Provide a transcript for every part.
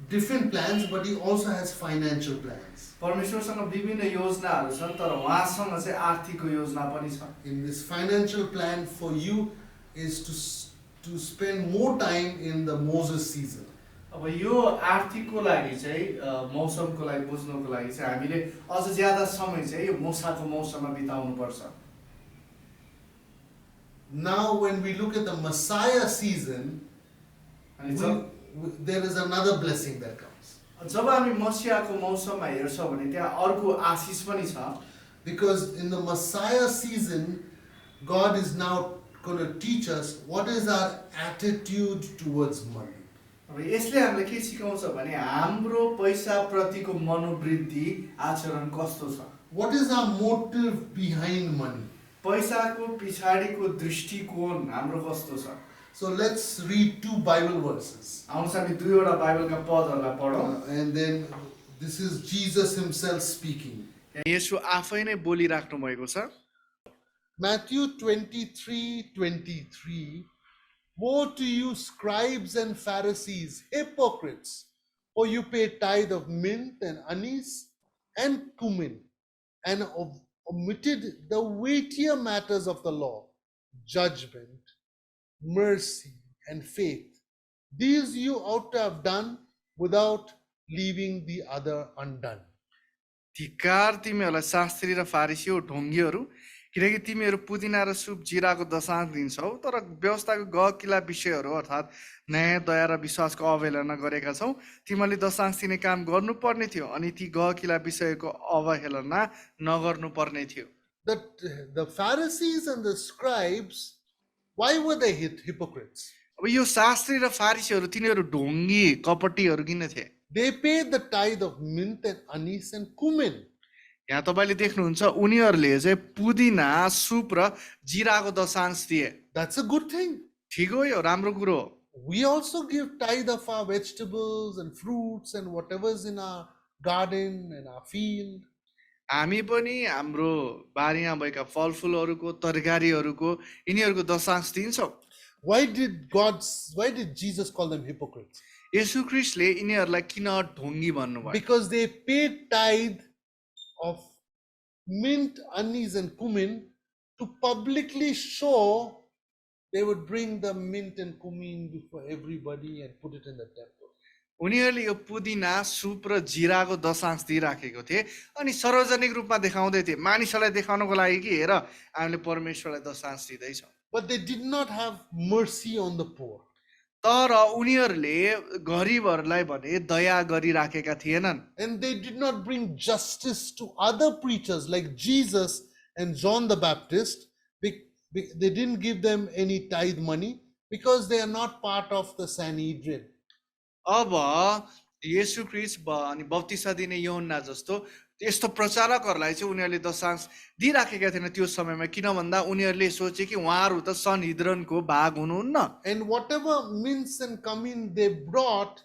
different plans, but He also has financial plans. परमेश्वरसँग विभिन्न योजनाहरू छन् तर उहाँसँग चाहिँ आर्थिक योजना पनि छ। In this financial plan for you is to spend more time in the Moses season. अब यो आर्थिकको लागि चाहिँ मौसमको लागि बुझ्नको लागि चाहिँ हामीले अझ ज्यादा समय चाहिँ यो मूसाको मौसममा बिताउनु पर्छ। Now when we look at the Messiah season, there is another blessing that comes. जब हामी मसीहाको मौसममा हेर्छौँ भने त्यहाँ अर्को आशिष पनि छ। Because in the Messiah season, God is now going to teach us what is our attitude towards money. अब यसले हामीलाई के सिकाउँछ भने हाम्रो पैसा प्रतिको मनोवृत्ति आचरण कस्तो छ। What is our motive behind money? पैसाको पछाडिको दृष्टिकोण हाम्रो कस्तो छ। So let's read 2 Bible verses. आउँछ हामी दुईवटा बाइबलका पदहरूलाई पढौँ। And then this is Jesus himself speaking. येशू आफै नै बोलिराख्नु भएको छ। Matthew 23:23. Woe to you, scribes and Pharisees, hypocrites, for you pay tithe of mint and anise and cumin, and omitted the weightier matters of the law, judgment, mercy, and faith. These you ought to have done without leaving the other undone. धिक्कार तिमीहरूलाई शास्त्री र फारिसी हो ढोङ्गीहरू, किनकि तिमीहरू पुदिना र soup जिराको दशांश दिन्छौ तर व्यवस्थाको गहकिला विषयहरू अर्थात् न्याय दया र विश्वासको अवहेलना गरेका छौ। तिमीहरूले दशांश दिने काम गर्नुपर्ने थियो अनि ती गहकिला विषयको अवहेलना नगर्नुपर्ने थियो। The Pharisees and the scribes, why were they hypocrites? अब यो शास्त्री र फारिसीहरू तिनीहरू ढोङ्गी कपटीहरू किन थिए? They paid the tithe of mint and anise and cumin. यहाँ तपाईले देख्नुहुन्छ उनीहरूले चाहिँ पुदिना सुप र जिराको दशांश दिए। That's a good thing. ठिक हो, यो राम्रो कुरो हो। We also give tithe of our vegetables and fruits and whatever is in our garden and our field. हामी पनि हाम्रो बारीमा भएका फलफुलहरूको तरकारीहरूको यिनीहरूको दशांश दिन्छौँ। Why did Jesus call them hypocrites? येशू ख्रीष्टले यिनीहरूलाई किन ढोङ्गी भन्नुभयो? Because they paid tithe of mint, anise and cumin to publicly show they would bring the mint and cumin before everybody and put it in the temple. उनीहरूले यो पुदिना soup र जिराको दशांश दिइराखेको थिए अनि सार्वजनिक रूपमा देखाउँदै थिए, मानिसहरूलाई देखाउनको लागि कि हेर हामीले परमेश्वरलाई दशांश दिँदैछौँ। But they did not have mercy on the poor. तर उनीहरूले गरिबहरूलाई भने दया गरिराखेका थिएनन्। And they did not bring justice to other preachers like Jesus and John the Baptist. They didn't give them any tithe money because they are not part of the Sanhedrin. अब येशू ख्रीष्ट अनि बप्तिस्मा दिने यूहन्ना जस्तो यस्तो प्रचारकहरूलाई चाहिँ उनीहरूले दशांश दिइराखेका थिएन त्यो समयमा, किन भन्दा उनीहरूले सोचे कि उहाँहरू त सन्हिद्रनको भाग हुनुहुन्न। And whatever mints and cumin they brought,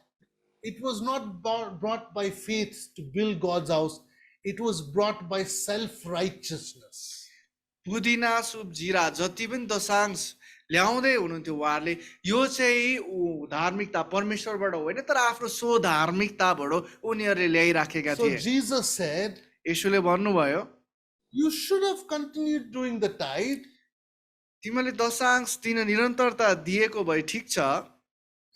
it was not brought by faith to build God's house. It was brought by self-righteousness. पुदिना सुप जिरा जति पनि दशांश ल्याउँदै हुनुहुन्थ्यो उहाँहरूले, यो चाहिँ धार्मिकता परमेश्वरबाट होइन तर आफ्नो सो धार्मिकताबाट उनीहरूले ल्याइराखेका So थिए। Jesus said, येशूले भन्नुभयो you should have continued doing the tithe, तिमीले दशांश दिन निरन्तरता दिएको भए ठिक छ,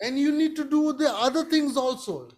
and you need to do the other things also.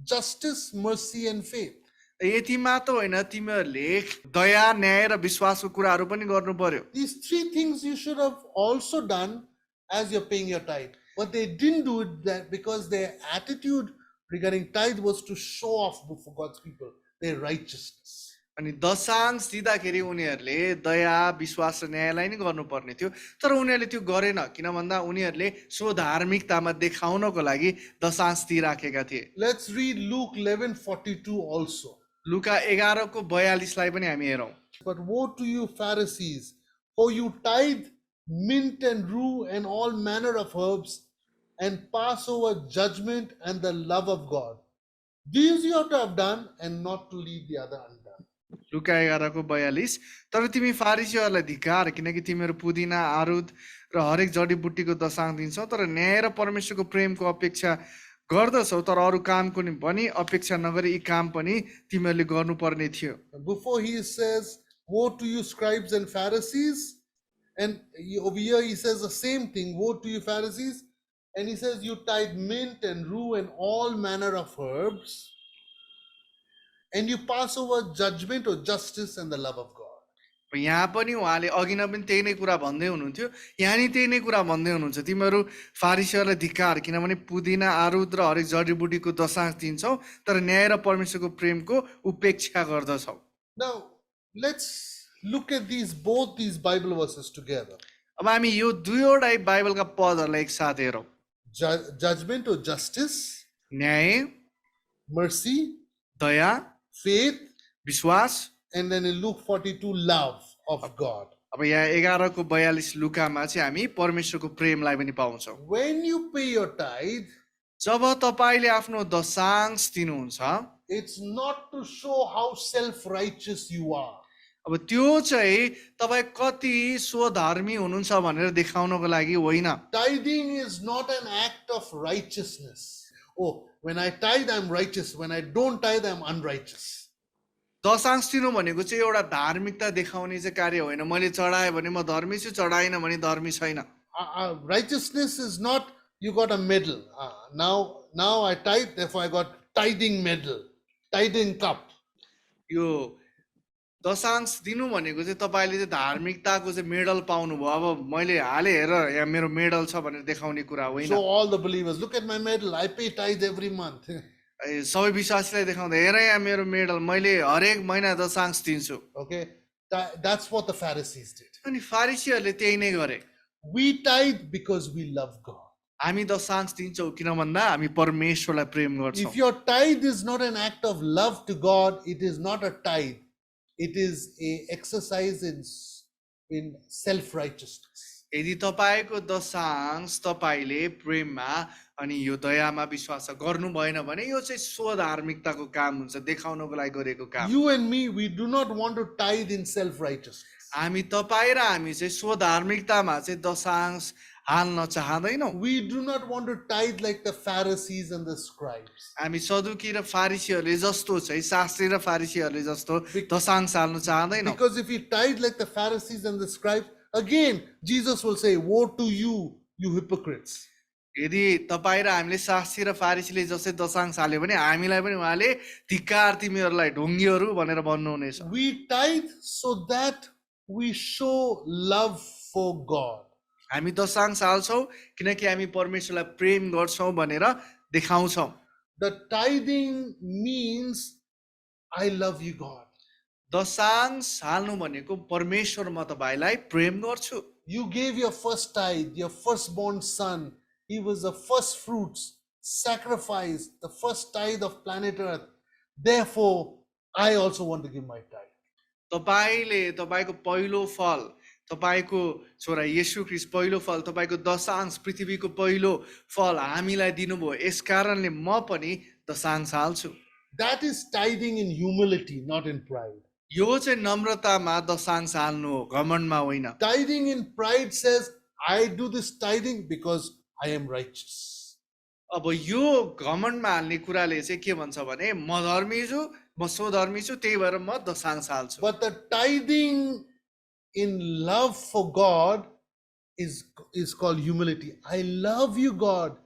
Justice, mercy and faith. यति मात्र होइन तिमीहरूले दया न्याय र विश्वासको कुराहरू पनि गर्नु पर्यो। These 3 things you should have also done as you're paying your tithe. But they didn't do it because their attitude regarding tithe was to show off for God's people, their righteousness. अनि दशांश दिँदाखेरि उनीहरूले दया विश्वास र न्यायलाई नै गर्नुपर्ने थियो तर उनीहरूले त्यो गरेन, किन भन्दा उनीहरूले सो धार्मिकतामा देखाउनको लागि दशांश दिइराखेका थिए। Let's read Luke 11:42 also. लुका 11:42 लाई पनि हामी हेरौँ। But woe to you Pharisees, for you tithe mint and rue and all manner of herbs and pass over judgment and the love of God. These you ought to have done and not to leave the other undone. लुका 11:42 तर तिमी फारिसीहरूलाई धिक्कार, किनकि तिमीहरू पुदिना आरुद र हरेक जडीबुटीको दशांश दिन्छौ तर न्याय र परमेश्वरको प्रेमको अपेक्षा गर्दछौ तर अरू कामको नि पनि अपेक्षा नगरी यी काम पनि तिमीहरूले गर्नुपर्ने थियो। Before he says, woe to you scribes and Pharisees, and over here he says the same thing, woe to you Pharisees, and he says you tithe mint and rue and all manner of herbs, and you pass over judgment or justice and the love of God. यहाँ पनि उहाँले अघि नै पनि त्यही नै कुरा भन्दै हुनुहुन्थ्यो, यहाँ नि त्यही नै कुरा भन्दै हुनुहुन्छ, तिमीहरू फारिसीहरूलाई धिक्कार, किनभने पुदिना आरुद र हरेक जडीबुटीको दशांश दिन्छौ तर न्याय र परमेश्वरको प्रेमको उपेक्षा गर्दछौ। Now let's look at both these Bible verses together. अब हामी यो दुईवटा बाइबलका पदहरूलाई एकसाथ हेरौँ। Judgment or justice, न्याय, mercy, दया, faith, विश्वास, and then in Luke 42, love of God. अब यहाँ 11 को 42 लुकामा चाहिँ हामी परमेश्वरको प्रेमलाई पनि पाउँछौँ। When you pay your tithe, जब तपाईले आफ्नो दशांश दिनुहुन्छ, it's not to show how self-righteous you are. अब त्यो चाहिँ तपाई कति स्वधर्मी हुनुहुन्छ भनेर देखाउनको लागि होइन। Tithing is not an act of righteousness. Oh, when I tithe, I'm righteous. When I don't tithe, I'm unrighteous. दशांश दिनु भनेको चाहिँ एउटा धार्मिकता देखाउने चाहिँ कार्य होइन। मैले चढाएँ भने म धर्मी छु, चढाइन भने धर्मी छैन। Righteousness is not you got a medal. Now I tithe, therefore I got tithing medal, tithing cup. यो दशांश दिनु भनेको चाहिँ तपाईले चाहिँ धार्मिकताको चाहिँ मेडल पाउनुभयो, अब मैले हाले हेर यहाँ मेरो मेडल छ भनेर देखाउने कुरा होइन। So all the believers, look at my medal. I pay tithe every month. सबै विश्वासीलाई देखाउँदा हेर यहाँ मेरो मेडल, मैले हरेक महिना दशांश दिन्छु। Okay, that's what the Pharisees did. अनि फारिसीहरूले त्यही नै गरे। We tithe because we love God. हामी दशांश दिन्छौँ किन भन्दा हामी परमेश्वरलाई प्रेम गर्छौँ। If your tithe is not an act of love to God, it is not a tithe. It is a exercise in self-righteousness. यदि तपाईको दशांश तपाईले प्रेममा अनि यो दयामा विश्वास गर्नु भएन भने यो चाहिँ स्वधार्मिकताको काम हुन्छ, देखाउनको लागि गरेको काम। You and me, we do not want to tithe in self-righteousness. हामी तपाई र हामी चाहिँ स्वधार्मिकतामा चाहिँ दशांश हाल्न चाहदैनौँ। We do not want to tithe like the Pharisees and the scribes. हामी सदुकी र फारिसीहरूले जस्तो चाहिँ शास्त्री र फारिसीहरूले जस्तो दशांश हाल्न चाहदैनौँ। Because if we tithe like the Pharisees and the scribes, again, Jesus will say, woe to you, you hypocrites. यदि तपाई र हामीले शास्त्री र फारिसीले जस्तै दशांश हाल्यो भने हामीलाई पनि उहाँले धिक्कार तिमीहरूलाई ढोङ्गीहरू भनेर भन्नुहुनेछ। We tithe so that we show love for God. हामी दशांश हाल्छौँ किनकि हामी परमेश्वरलाई प्रेम गर्छौँ भनेर देखाउँछौँ। The tithing means I love you, God. दशांश हाल्नु भनेको परमेश्वर म तपाईलाई प्रेम गर्छु। You gave your first tithe, your firstborn son. He was the first fruits, sacrifice, the first tithe of planet Earth. Therefore, I also want to give my tithe. तपाईले तपाईको पहिलो फल, तपाईको छोरा येशू ख्रीष्ट पहिलो फल, तपाईको दशांश पृथ्वीको पहिलो फल हामीलाई दिनुभयो, यस कारणले म पनि दशांश हाल्छु। That is tithing in humility, not in pride. यो चाहिँ नम्रतामा दशांश हाल्नु हो, घमण्डमा होइन। Tithing in pride says, I do this tithing because I am righteous. अब यो घमण्डमा हाल्ने कुराले चाहिँ के भन्छ भने म धर्मी छु, म स्वधर्मी छु, त्यही भएर म दशांश हाल्छु। But the tithing in love for God is called humility. I love you, God,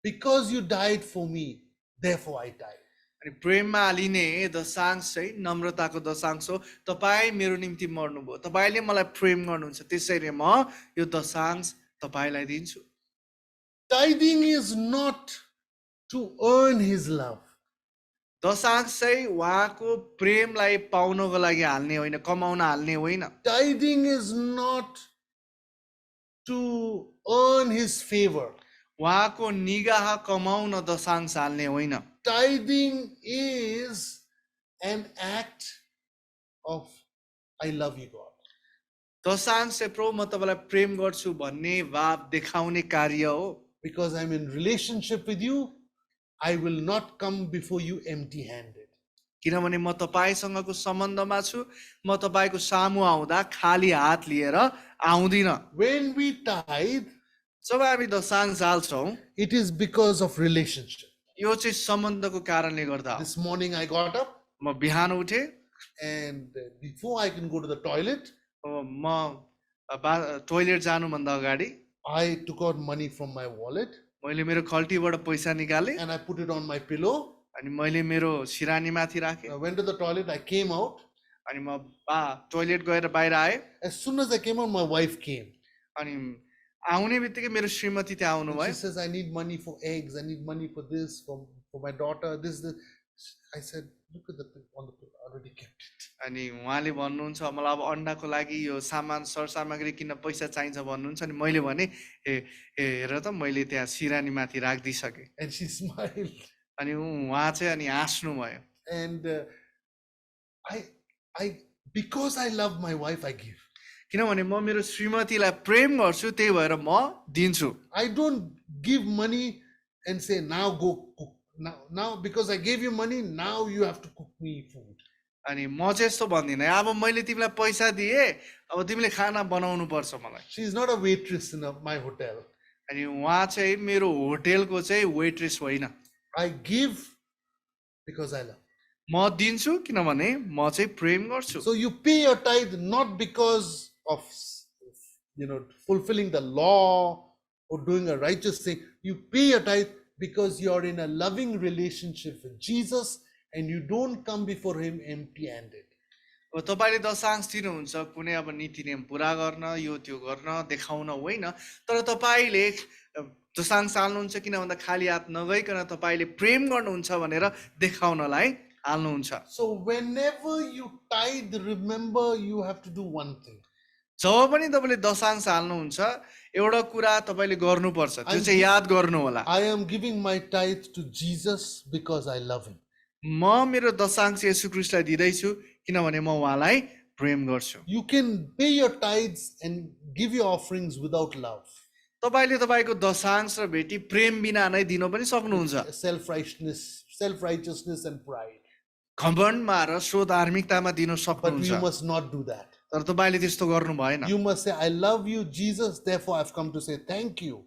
because you died for me. Therefore, I tithe. अनि प्रेममा हालिने दशांश चाहिँ नम्रताको दशांश हो। तपाईँ मेरो निम्ति मर्नुभयो, तपाईँले मलाई प्रेम गर्नुहुन्छ, त्यसैले म यो दशांश तपाईँलाई दिन्छु। Tithing is not to earn his love. दशांश चाहिँ उहाँको प्रेमलाई पाउनको लागि हाल्ने होइन, कमाउन हाल्ने होइन। Tithing is not to earn his favor. उहाँको निगाह कमाउन दशांश हाल्ने होइन। Tithing is an act of I love you, God. दशांश चाहिँ प्रभु म तपाईलाई प्रेम गर्छु भन्ने भाव देखाउने कार्य हो। Because I'm in relationship with you, I will not come before you empty-handed. किनभने म तपाईसँगको सम्बन्धमा छु, म तपाईको सामु आउँदा खाली हात लिएर आउँदिन। When we tithe, जब हामी दशांश हाल्छौँ it is because of relationship. यो चाहिँ सम्बन्धको कारणले गर्दा हो। This morning I got up म बिहान उठेँ, and before I can go to the toilet, म टोइलेट जानुभन्दा अगाडि I took out money from my wallet मैले मेरो खल्टीबाट पैसा निकालेँ and I put it on my pillow. अनि मैले मेरो सिरानीमाथि राखेँ I went to the toilet, I came out. अनि म टोइलेट गएर बाहिर आएँ As soon as I came out, my wife came. अनि आउने बित्तिकै मेरो श्रीमती त्यहाँ And she आउनुभयो। says, I need money for eggs, I need money for this, for my daughter, this. I said, look at the thing on the pillow, I already kept it. अनि उहाँले भन्नुहुन्छ मलाई अब अन्डाको लागि यो सामान सरसामग्री किन्न पैसा चाहिन्छ भन्नुहुन्छ अनि मैले भने हेर त मैले त्यहाँ सिरानीमाथि राखिदिइसकेँ। And she smiled. अनि उहाँ चाहिँ अनि हाँस्नु भयो। And because I love my wife, I give. किनभने म मेरो श्रीमतीलाई प्रेम गर्छु त्यही भएर म दिन्छु। I don't give money and say, now go cook. Now because I gave you money, now you have to cook me food. अनि म चाहिँ यस्तो भन्दिनँ अब मैले तिमीलाई पैसा दिएँ अब तिमीले खाना बनाउनु पर्छ मलाई। She is not a waitress in my hotel. अनि उहाँ चाहिँ मेरो होटेलको चाहिँ वेट्रेस होइन। I give because I love. म दिन्छु किनभने म चाहिँ प्रेम गर्छु। So you pay your tithe not because of fulfilling the law or doing a righteous thing. You pay your tithe because you are in a loving relationship with Jesus and you don't come before him empty-handed. अब तपाईँले दशांश दिनुहुन्छ कुनै अब नीति नियम पुरा गर्न यो त्यो गर्न देखाउन होइन, तर तपाईँले दशांश हाल्नुहुन्छ किन भन्दा खाली हात नगइकन तपाईँले प्रेम गर्नुहुन्छ भनेर देखाउनलाई हाल्नुहुन्छ। So whenever you tithe, remember you have to do one thing. जब पनि तपाईँले दशांश हाल्नुहुन्छ एउटा कुरा तपाईँले गर्नुपर्छ, त्यो चाहिँ याद गर्नु होला। I am giving my tithe to Jesus because I love him. म मेरो दशांश येशू ख्रीष्टलाई दिँदैछु किनभने म उहाँलाई प्रेम गर्छु। You can pay your tithes and give your offerings without love. तपाईँले तपाईँको दशांश र भेटी प्रेम बिना नै दिन पनि सक्नुहुन्छ। Self-righteousness and pride. घमण्डमा र स्वधार्मिकतामा दिन But you सक्नुहुन्छ, must not do that. तर तपाईँले त्यस्तो गर्नु भएन। You must say, I love you, Jesus, therefore I've come to say thank you.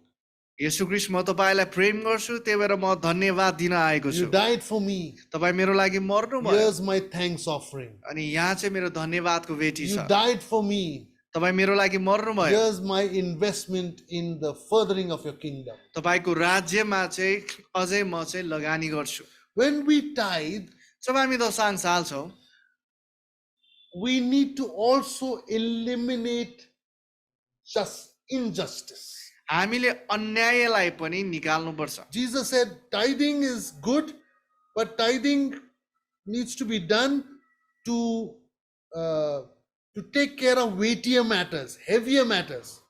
येशू ख्रीष्ट म तपाईँलाई प्रेम गर्छु त्यही भएर म धन्यवाद दिन आएको छु। You died for me. तपाईँ मेरो लागि मर्नु भयो Here's my thanks offering. अनि यहाँ चाहिँ मेरो धन्यवादको भेटी You छ। died for me. तपाईँ मेरो लागि मर्नु भयो, Here's my investment in the furthering of your kingdom. तपाईँको राज्यमा चाहिँ अझै म चाहिँ लगानी गर्छु। When we tithe, जब हामी दशांश हाल्छौँ we need to also eliminate injustice. हामीले अन्यायलाई पनि निकाल्नुपर्छ। Jesus said tithing is good, but tithing needs to be done to take care of weightier matters, heavier matters.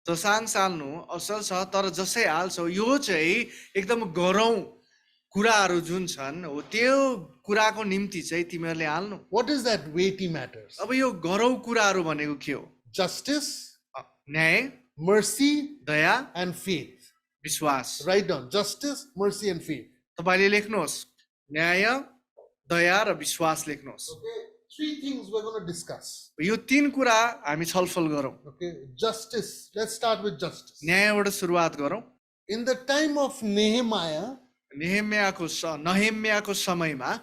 दशांश हाल्नु असल छ, तर जसै हाल्छौ यो चाहिँ एकदम गरौँ कुराहरू जुन छन् हो त्यो कुराको निम्ति चाहिँ तिमीहरूले हाल्नु। What is that weighty matters? अब यो गरौँ कुराहरू भनेको के हो? Justice, न्याय, mercy, दया, and faith. विश्वास। Write down justice, mercy, and faith. तपाईँले लेख्नुहोस् न्याय, दया र विश्वास लेख्नुहोस्। Okay, three things we're going to discuss. यो तीन कुरा हामी छलफल गरौँ। Okay, justice. Let's start with justice. न्यायबाट सुरुवात गरौँ। In the time of Nehemiah, नहेम्याको समयमा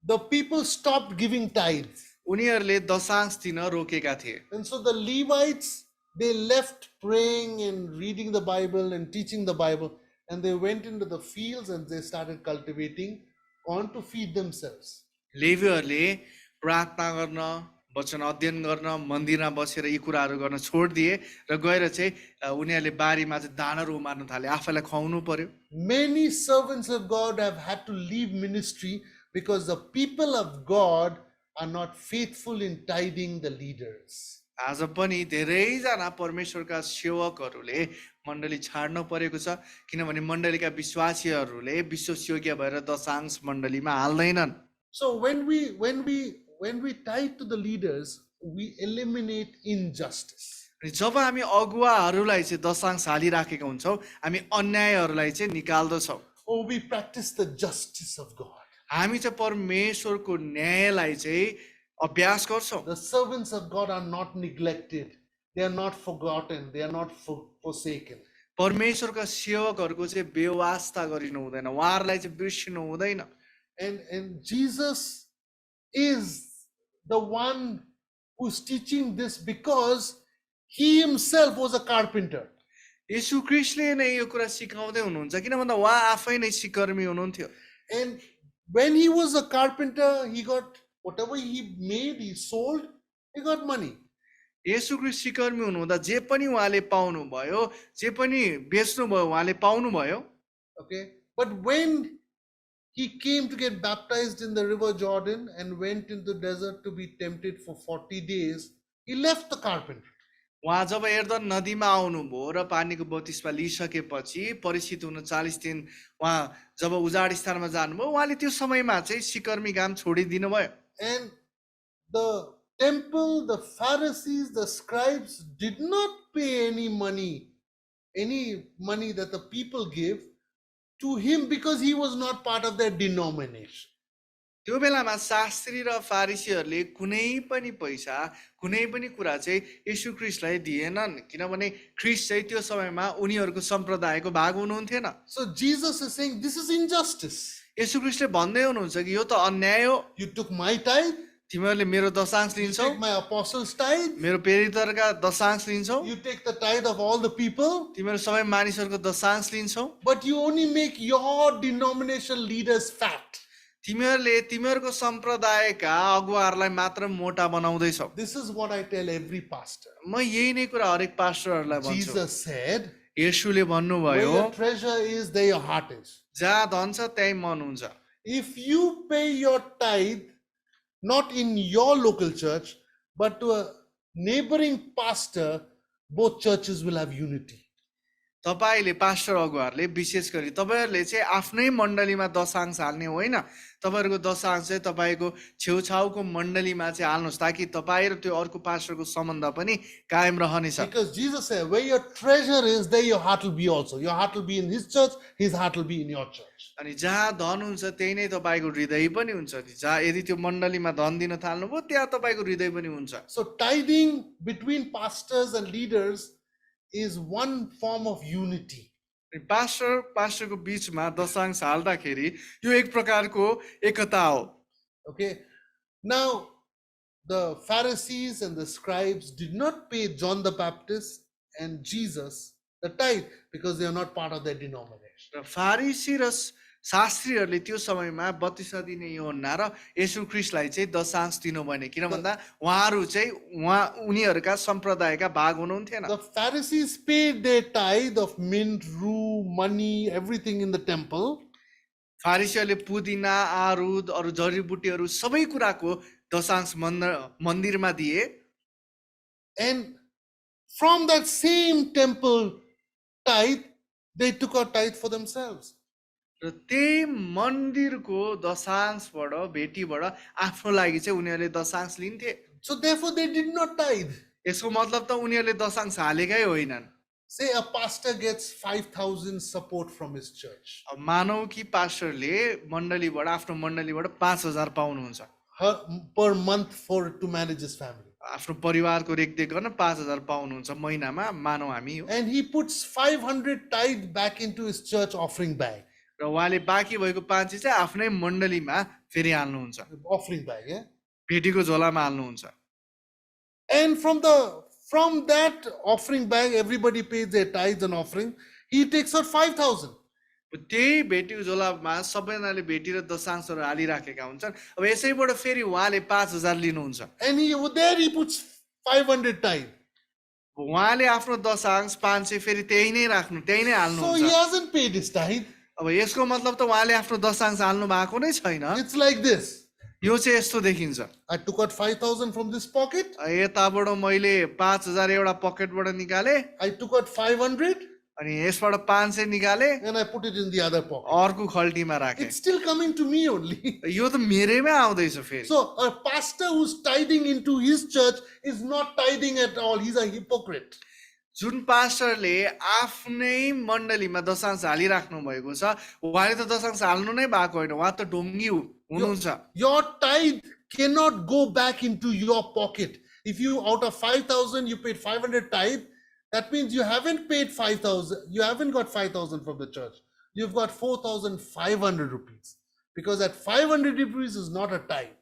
the people stopped giving tithes. उनीहरूले दशांश दिन रोकेका थिए। And so the Levites, they left praying and reading the Bible and teaching the Bible, and they went into the fields and they started cultivating corn to feed themselves. लेवीहरूले प्रार्थना गर्न, वचन अध्ययन गर्न, मन्दिरमा बसेर यी कुराहरू गर्न छोडिदिए र गएर चाहिँ उनीहरूले बारीमा चाहिँ दानाहरू उमार्न थाले, आफैलाई खुवाउनु पर्यो। Many servants of God have had to leave ministry because the people of God are not faithful in tithing the leaders. आज पनि धेरैजना परमेश्वरका सेवकहरूले मण्डली छाड्न परेको छ किनभने मण्डलीका विश्वासीहरूले विश्वासयोग्य भएर दशांश मण्डलीमा हाल्दैनन्। So when we tithe to the leaders, we eliminate injustice. जब हामी अगुवाहरूलाई चाहिँ दशांश हालिराखेका हुन्छौँ हामी अन्यायहरूलाई चाहिँ निकाल्दछौँ। Or we practice the justice of God. हामी चाहिँ परमेश्वरको न्यायलाई चाहिँ अभ्यास गर्छौँ। The servants of God are not neglected. they are not forgotten, they are not forsaken. परमेश्वरका सेवकहरूको चाहिँ बेवास्ता गरिनु हुँदैन, उहाँहरूलाई चाहिँ बिर्सिनु हुँदैन। And Jesus is the one who's teaching this because he himself was a carpenter. येशू ख्रीष्टले नै यो कुरा सिकाउँदै हुनुहुन्छ, किन भन्दा उहाँ आफै नै सिकर्मी हुनुहुन्थ्यो। And when he was a carpenter, he got whatever he made, he sold, he got money. येशू ख्रीष्ट सिकर्मी हुनुहुँदा जे पनि उहाँले पाउनुभयो, जे पनि बेच्नुभयो उहाँले पाउनुभयो। Okay. But when he came to get baptized in the river Jordan and went into the desert to be tempted for 40 days, he left the carpentry. उहाँ जब यर्दन नदीमा आउनुभयो र पानीको बत्तिसमा लिइसकेपछि परिचित हुन 40 दिन उहाँ जब उजाड स्थानमा जानुभयो, उहाँले त्यो समयमा चाहिँ सिकर्मी काम छोडिदिनु भयो। And the temple, the Pharisees, the scribes did not pay any money that the people gave to him because he was not part of their denomination. त्यो बेलामा शास्त्री र फारिसीहरूले कुनै पनि पैसा, कुनै पनि कुरा चाहिँ येशू ख्रीष्टलाई दिएनन्, किनभने ख्रीष्ट चाहिँ त्यो समयमा उनीहरूको सम्प्रदायको भाग हुनुहुन्थेन। So Jesus is saying this is injustice. येशू ख्रीष्टले भन्दै हुनुहुन्छ कि यो त अन्याय हो। You took my tithe, तिमीहरूले मेरो दशांश you लिन्छौ, take my apostles' tithe, मेरो प्रेरितहरूका दशांश लिन्छौ, you take the tithe of all the people, तिमीहरू सबै मानिसहरूको दशांश लिन्छौ, but you only make your denomination leaders fat. तिमीहरूले तिमीहरूको सम्प्रदायका अगुवाहरूलाई मात्र मोटा बनाउँदैछौ। This is what I tell every pastor. म यही नै कुरा हरेक पास्टरहरूलाई भन्छु। Jesus said, येशूले where भन्नुभयो, your treasure is, there your heart is. जहाँ धन छ त्यही मन हुन्छ। If you pay your tithe, not in your local church, but to a neighboring pastor, both churches will have unity. तपाईले पास्टर अगुवाहरूले विशेष गरी तपाईहरूले चाहिँ आफ्नै मण्डलीमा दशांश हाल्ने होइन, तपाईहरूको दशांश चाहिँ तपाईको छेउछाउको मण्डलीमा चाहिँ हाल्नुहोस्, ताकि तपाईँ र त्यो अर्को पास्टरको सम्बन्ध पनि कायम रहनेछ। Because Jesus said, where your treasure is, there your heart will be also. Your heart will be in his church, his heart will be in your church. अनि जहाँ धन हुन्छ त्यही नै तपाईँको हृदय पनि हुन्छ। जहाँ यदि त्यो मण्डलीमा धन दिन थाल्नुभयो त्यहाँ तपाईँको हृदय पनि हुन्छ। So tithing between pastors and leaders is one form of unity. पास्टरको बीचमा दशांश हाल्दाखेरि यो एक प्रकारको एकता हो। Okay. Now, the Pharisees and the scribes did not pay John the Baptist and Jesus the tithe because they are not part of their denomination. र फारिसी र शास्त्रीहरूले त्यो समयमा बत्तिसा दिने यूहन्ना र येशू ख्रीष्टलाई चाहिँ दशांश दिनु भएन, किन भन्दा उहाँहरू चाहिँ उनीहरूका सम्प्रदायका भाग हुनुहुन्थेन। The Pharisees paid their tithe of mint, rue, money, everything in the temple. फारिसीहरूले पुदिना, आरुद, अरू जडीबुटीहरू सबै कुराको दशांश मन्दिरमा दिए। And from that same temple tithe, they took a tithe for themselves. र त्यही मन्दिरको दशांशबाट भेटीबाट आफ्नो लागि चाहिँ उनीहरूले दशांश लिन्थे। So therefore they did not tithe. यसको मतलब त उनीहरूले दशांश हालेकै होइनन्। Say a pastor gets 5,000 support from his church. अब मानौ कि पास्टरले मण्डलीबाट आफ्नो मण्डलीबाट 5,000 पाउनुहुन्छ Per month to manage his family. आफ्नो परिवारको रेखदेख गर्न 5,000 पाउनुहुन्छ महिनामा, मानौ हामी हो। And he puts 500 tithe back into his church offering bag. र उहाँले बाँकी भएको 500 चाहिँ आफ्नै मण्डलीमा फेरि हाल्नुहुन्छ, Offering bag, yeah? भेटीको झोलामा हाल्नुहुन्छ। And from that offering bag, everybody pays their tithes and offering. He takes out 5,000. त्यही भेटीको झोलामा सबैजनाले भेटी र दशांशहरू हालिराखेका हुन्छन्। अब यसैबाट फेरि उहाँले 5,000 लिनुहुन्छ। And there he puts 500 tithe. उहाँले आफ्नो दशांश 500 फेरि त्यही नै राख्नु, त्यही नै So हाल्नुहुन्छ। he hasn't paid his tithe. अब यसको मतलब त उहाँले आफ्नो दशांश हाल्नु भएको नै छैन। It's like this. यो चाहिँ यस्तो देखिन्छ, I took out 5,000 from this pocket. यताबाट मैले 5,000 एउटा पकेटबाट निकाले, I took out 500 अनि यसबाट 500 निकाले, and I put it in the other pocket. अर्को खल्टीमा राखे। It's still coming to me only. यो त मेरैमै आउँदैछ फेरि। So a pastor who's tithing into his church is not tithing at all. He's a hypocrite. जुन पास्टरले आफ्नै मण्डलीमा दशांश हालिराख्नु भएको छ, उहाँले त दशांश हाल्नु नै भएको होइन, उहाँ त ढोङ्गी हुनुहुन्छ। Your tithe cannot go back into your pocket. If you, out of 5,000, you paid 500 tithe, that means you haven't paid 5,000, you haven't got 5,000 from the church. You've got 4,500 rupees. Because that 500 rupees is not a tithe.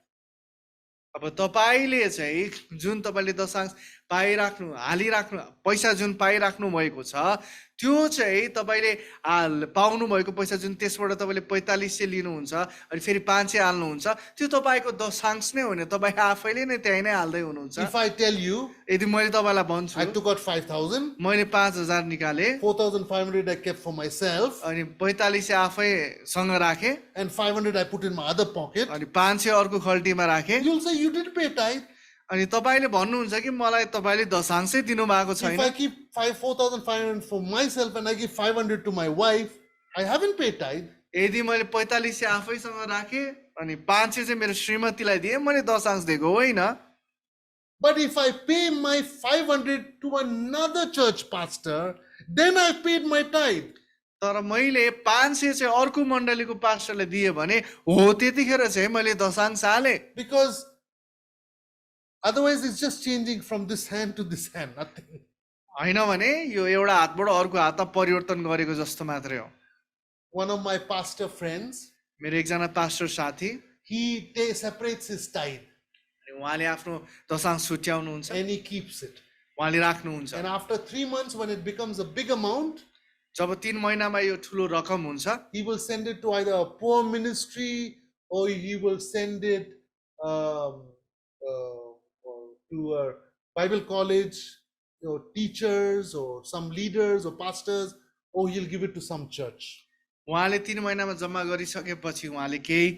अब तपाईले चाहिँ जुन तपाईले दशांश पाइराख्नु हालिराख्नु पैसा जुन पाइराख्नु भएको छ त्यो चाहिँ तपाईले पाउनु भएको पैसा जुन त्यसबाट तपाईले 4500 लिनुहुन्छ अनि फेरि 500 हाल्नुहुन्छ त्यो तपाईको दशांश नै हो नि तपाई आफैले नै त्यही नै हाल्दै हुनुहुन्छ If I tell you, यदि मैले तपाईलाई I भन्छु took out 5,000, मैले 5000 निकाले 4,500 I kept for myself, अनि 4500 आफैसँग राखे and 500 I put in my other pocket, अनि 500 अर्को खल्टीमा राखे you'll say you didn't pay tithe. अनि तपाईले भन्नुहुन्छ कि मलाई तपाईले दशांशै दिनु भएको If छैन I keep 4,500 for myself and I give 500 to my wife, I haven't paid tithe. यदि मैले 4500 आफैसँग राखे अनि 500 चाहिँ मेरो श्रीमतीलाई दिए मैले दशांश दिएको होइन But if I pay my 500 to another church pastor, then I've paid my tithe. तर मैले 500 चाहिँ अर्को मण्डलीको पास्टरलाई दिए भने हो त्यतिखेर चाहिँ मैले दशांश हाले Because otherwise it's just changing from this hand to this hand, nothing. हैन भने यो एउटा हातबाट अर्को हातमा परिवर्तन गरेको जस्तो मात्रै हो One of my pastor friends, मेरो एकजना पास्टर साथी he separates his tithe अनि उहाँले आफ्नो दशांश छुट्याउनुहुन्छ and he keeps it. उहाँले राख्नुहुन्छ And after 3 months, when it becomes a big amount, जब 3 महिनामा यो ठुलो रकम हुन्छ he will send it to either a poor ministry or he will send it to a Bible college, teachers or some leaders or pastors, or he'll give it to some church. उहाँले 3 महिनामा जम्मा गरिसकेपछि उहाँले केही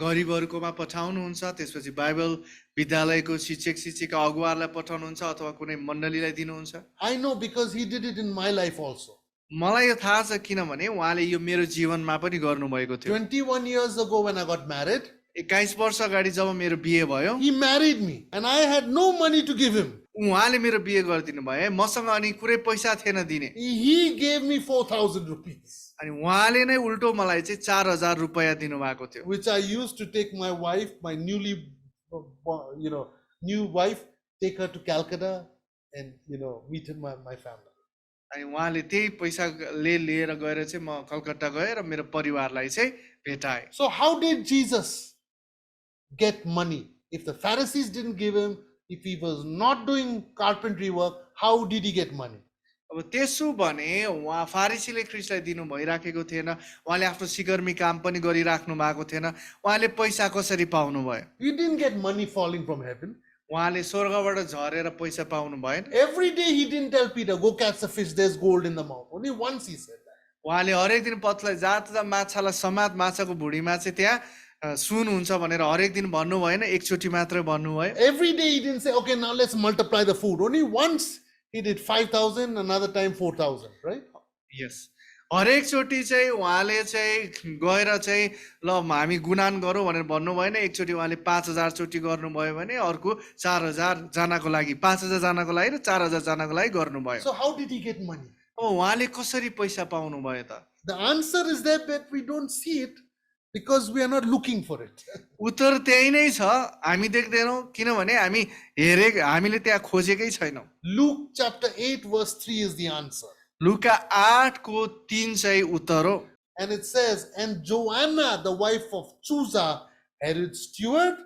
गरिबहरुकोमा पठाउनुहुन्छ त्यसपछि Bible विद्यालयको शिक्षक अगुवालाई पठाउनुहुन्छ अथवा कुनै मण्डलीलाई दिनुहुन्छ I know because he did it in my life also. मलाई यो थाहा छ किनभने उहाँले यो मेरो जीवनमा पनि गर्नुभएको थियो 21 years ago when I got married, 21 वर्ष अगाडि जब मेरो बिहे भयो he married me and I had no money to give him. उहाँले मेरो बिहे गरिदिनु भयो मसँग अनि कुनै पैसा थिएन दिने He gave me 4,000 rupees, अनि उहाँले नै उल्टो मलाई चाहिँ 4000 रुपैयाँ दिनु भएको थियो which I used to take my wife, my new wife, take her to Calcutta and, meet my family. अनि उहाँले त्यही पैसाले लिएर गएर चाहिँ म कलकत्ता गए र मेरो परिवारलाई चाहिँ भेटाए So how did Jesus get money? If the Pharisees didn't give him, if he was not doing carpentry work, how did he get money? अब त्यसो भने उहाँ फारिसीले ख्रीष्टलाई दिनु भइराखेको थिएन उहाँले आफ्नो सिकर्मी काम पनि गरिराख्नु भएको थिएन उहाँले पैसा कसरी पाउनु भयो He didn't get money falling from heaven. उहाँले स्वर्गबाट झरेर पैसा पाउनु भएन Every day he didn't tell Peter, go catch the fish, there's gold in the mouth. Only once he said that. उहाँले हरेक दिन पत्लाई जात माछालाई समात माछाको भुडीमा चाहिँ त्यहाँ सुन हुन्छ भनेर हरेक दिन भन्नु भएन एकचोटि मात्रै भन्नुभयो Every day he didn't say, okay, now let's multiply the food. Only once he did 5,000, another time 4,000, right? यस हरेक चोटि चाहिँ उहाँले चाहिँ गएर चाहिँ ल हामी गुणान गरौँ भनेर भन्नु भएन एकचोटि उहाँले 5000 चोटि गर्नुभयो भने अर्को 4000 जनाको लागि 5000 जनाको लागि र 4000 जनाको लागि गर्नुभयो So how did he get money? अब उहाँले कसरी पैसा पाउनु भयो त The answer is there, but we don't see it because we are not looking for it. उत्तर त्यही नै छ हामी देख्दैनौँ किनभने हामीले त्यहाँ खोजेकै छैनौँ Luke chapter 8 verse 3 is the answer. लुका 8 को 3 चाहिँ उत्तर हो And it says, and Joanna, the wife of Chuza, Herod's steward,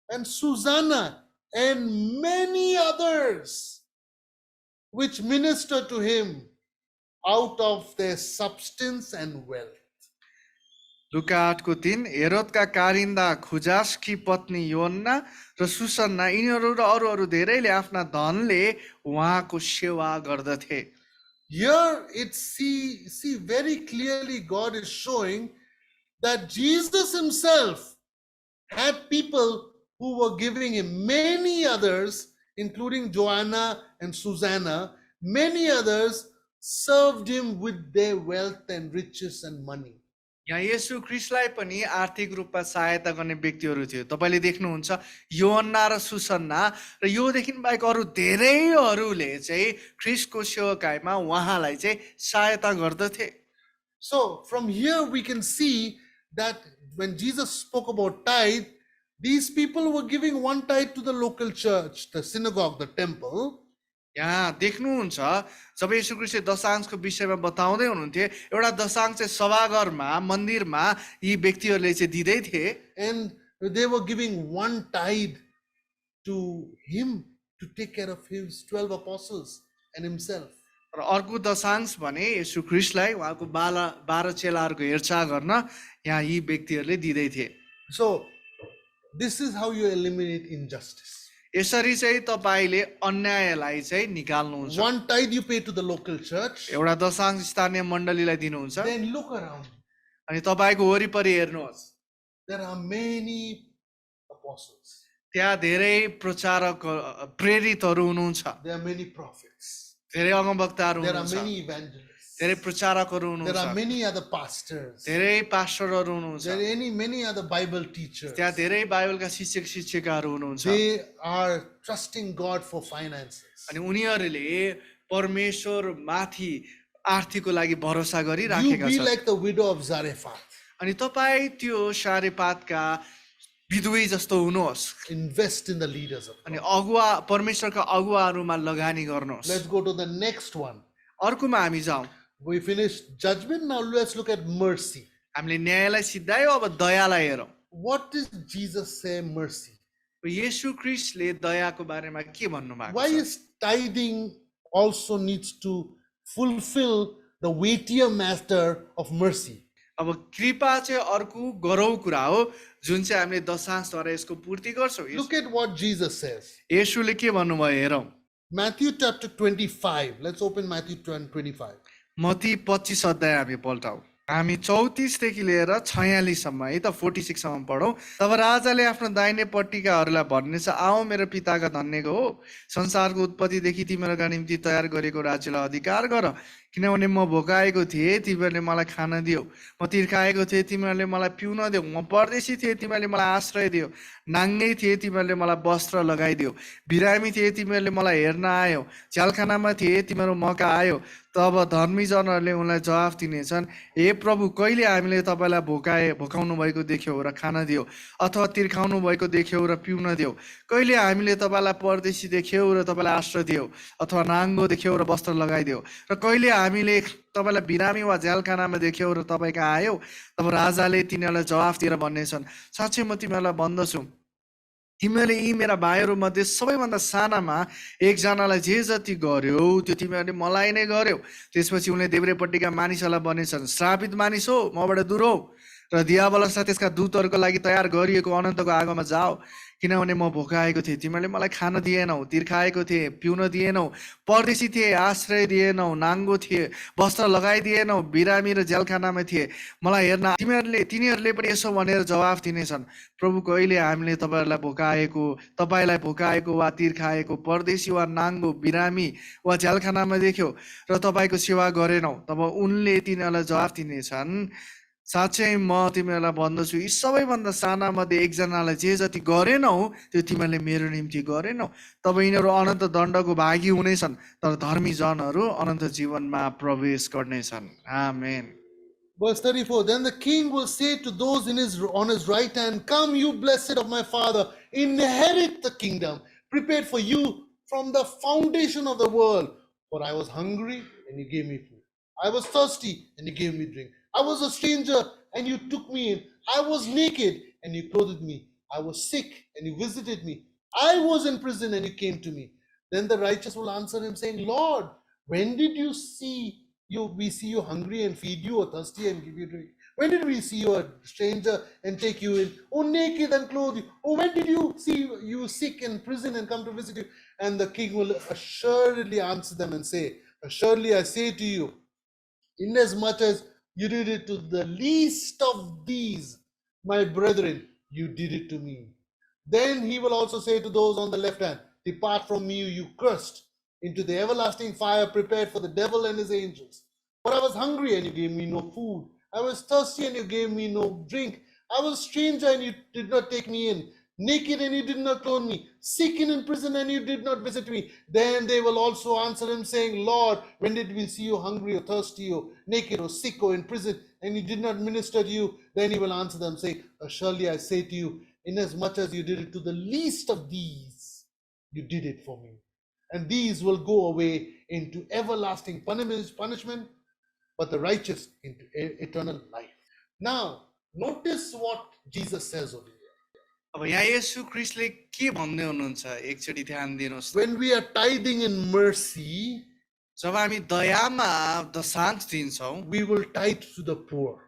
and Susanna, and many others, which ministered to him out of their substance and wealth. लुका 8 को 3 हेरोदका कारिन्दा खुजासकी पत्नी योन्ना र Susanna यिनीहरू र अरू धेरैले आफ्ना धनले उहाँको सेवा गर्दथे Here it see very clearly God is showing that Jesus himself had people who were giving him, many others, including Joanna and Susanna, many others served him with their wealth and riches and money. यहाँ येशू ख्रीष्टलाई पनि आर्थिक रूपमा सहायता गर्ने व्यक्तिहरू थियो तपाईले देख्नुहुन्छ योहन्ना र सुसन्ना र योदेखि बाहेक अरू धेरैहरूले चाहिँ ख्रीष्टको सेवकाईमा उहाँलाई चाहिँ सहायता गर्दथे So from here we can see that when Jesus spoke about tithe, These people were giving one tithe to the local church, the synagogue, the temple. यहाँ देख्नुहुन्छ जब यीशु ख्रीष्टले दशांशको विषयमा बताउँदै हुनुहुन्थ्यो एउटा दशांश चाहिँ सभाघरमा मन्दिरमा यी व्यक्तिहरूले चाहिँ दिँदै थिए And they were giving one tithe to him to take care of his 12 apostles and himself. र अर्को दशांश भने यीशु ख्रीष्टलाई उहाँको 12 चेलाहरूको हेरचाह गर्न यहाँ यी व्यक्तिहरूले दिँदै थिए So, this is how you eliminate injustice. यसरी चाहिँ तपाईँले अन्यायलाई चाहिँ निकाल्नुहुन्छ One tithe you pay to the local church, एउटा दशांश स्थानीय मण्डलीलाई दिनुहुन्छ then look around. अनि तपाईँको वरिपरि हेर्नुहोस् There are many apostles, त्यहाँ धेरै प्रचारक प्रेरितहरू हुनुहुन्छ there are many prophets, धेरै अगमवक्ताहरू there are हुनुहुन्छ many evangelists, धेरै प्रचारकहरू there are हुनुहुन्छ many other pastors, धेरै पास्टरहरू हुनुहुन्छ there are many other Bible teachers. त्यहाँ धेरै बाइबलका शिक्षक शिक्षिकाहरू हुनुहुन्छ They are trusting God for finances. अनि उनीहरूले परमेश्वर माथि आर्थिकको लागि भरोसा You गरिराखेका be छन् like the widow of Zarephath. अनि तपाईँ त्यो सारेपातका विधुवी जस्तो हुनुहोस् Invest in the leaders of अनि God. अगुवा परमेश्वरका अगुवाहरूमा लगानी गर्नुहोस् Let's go to the next one. अर्कोमा हामी जाउँ We finished judgment. Now let's look at mercy. हामीले न्यायलाई सिद्धायौँ अब दयालाई हेरौँ What does Jesus say mercy? येशू ख्रीष्टले दयाको बारेमा के भन्नुभएको Why छ is tithing also needs to fulfill the weightier matter of mercy? अब कृपा चाहिँ अर्को गरौँ कुरा हो जुन चाहिँ हामीले दशांशद्वारा यसको पूर्ति गर्छौँ Look at what Jesus says. येशूले के भन्नुभयो हेरौँ Matthew chapter 25. Let's open Matthew 25. Matthew 25 अध्याय हामी पल्टाउँ हामी 34 देखि लिएर 46 सम्म है त 46 सम्म पढौँ तब राजाले आफ्नो दाहिनेपट्टिकाहरूलाई भन्नेछ आओ मेरो पिताका धन्यको हो संसारको उत्पत्तिदेखि तिमीहरूका निम्ति तयार गरेको राज्यलाई अधिकार गर किनभने म भोकाएको थिएँ तिमीहरूले मलाई खान दियो म तिर्खाएको थिएँ तिमीहरूले मलाई पिउन दियो म परदेशी थिएँ तिमीहरूले मलाई आश्रय दियो नाङ्गै थिए तिमीहरूले मलाई वस्त्र लगाइदियो बिरामी थिए तिमीहरूले मलाई हेर्न आयो झ्यालखानामा थिए तिमीहरू मका आयो तब धर्मीजनहरूले उनलाई जवाफ दिनेछन् हे प्रभु कहिले हामीले तपाईँलाई भोकाउनु भएको देख्यौ र खाना दियो अथवा तिर्खाउनु भएको देख्यौ र पिउन दियो कहिले हामीले तपाईँलाई परदेशी देख्यौ र तपाईँलाई आश्रय दियो अथवा नाङ्गो देख्यौ र वस्त्र लगाइदियो र कहिले हामीले तपाईँलाई बिरामी वा झ्यालखानामा देख्यौ र तपाईँ कहाँ आयो तब राजाले तिनीहरूलाई जवाफ दिएर भन्नेछन् साँच्चै म तिमीहरूलाई भन्दछु तिमीहरूले यी मेरा भाइहरू मध्ये सबैभन्दा सानामा एकजनालाई जे जति गर्यो त्यो तिमीहरूले मलाई नै गर्यो त्यसपछि उनले देब्रेपट्टिका मानिसहरूलाई भनेछन् श्रापित मानिस हो मबाट दूर हो र दियावलस त्यसका दूतहरूको लागि तयार गरिएको अनन्तको आगोमा जाओ किनभने म भोकाएको थिएँ तिमीहरूले मलाई खान दिएनौ तिर्खाएको थिएँ पिउन दिएनौ परदेशी थिए आश्रय दिएनौ नाङ्गो थिए वस्त्र लगाइदिएनौ बिरामी र झ्यालखानामा थिए मलाई हेर्न तिनीहरूले पनि यसो भनेर जवाफ दिनेछन् प्रभु कहिले हामीले तपाईँलाई भोकाएको वा तिर्खाएको परदेशी वा नाङ्गो बिरामी वा झ्यालखानामा देख्यो र तपाईँको सेवा गरेनौ तब उनले तिनीहरूलाई जवाफ दिनेछन् साँच्चै म तिमीहरूलाई भन्दछु यी सबैभन्दा साना मध्ये एकजनालाई जे जति गरेनौ त्यो तिमीहरूले मेरो निम्ति गरेनौ तब यिनीहरू अनन्त दण्डको भागी हुनेछन् तर धर्मी जनहरू अनन्त जीवनमा प्रवेश गर्नेछन् आमेन Verse 34. Then the king will say to those on his right hand, come you blessed of my father, inherit the kingdom prepared for you from the foundation of the world. For I was hungry and you gave me food. I was thirsty and you gave me drink. I was a stranger and you took me in. I was naked and you clothed me. I was sick and you visited me. I was in prison and you came to me. Then the righteous will answer him saying, Lord, when did we see you hungry and feed you, or thirsty and give you drink? When did we see you a stranger and take you in, or naked and clothe you? Or when did you see you sick in prison and come to visit you? And the king will assuredly answer them and say, assuredly I say to you, inasmuch as you did it to the least of these, my brethren, you did it to me. Then he will also say to those on the left hand, depart from me, you cursed, into the everlasting fire prepared for the devil and his angels. For I was hungry and you gave me no food. I was thirsty and you gave me no drink. I was a stranger and you did not take me in. Naked and you did not clothe me. Sick and in prison and you did not visit me. Then they will also answer him saying, Lord, when did we see you hungry or thirsty or naked or sick or in prison and you did not minister to you? Then he will answer them saying, surely I say to you, inasmuch as you did it to the least of these, you did it for me. And these will go away into everlasting punishment, but the righteous into eternal life. Now, notice what Jesus says over here. अब यहाँ येशू ख्रीष्टले के भन्दै हुनुहुन्छ एकचोटि ध्यान दिनुहोस्। When we are tithing in mercy, जब हामी दयामा दशांश दिन्छौँ, we will tithe to the poor.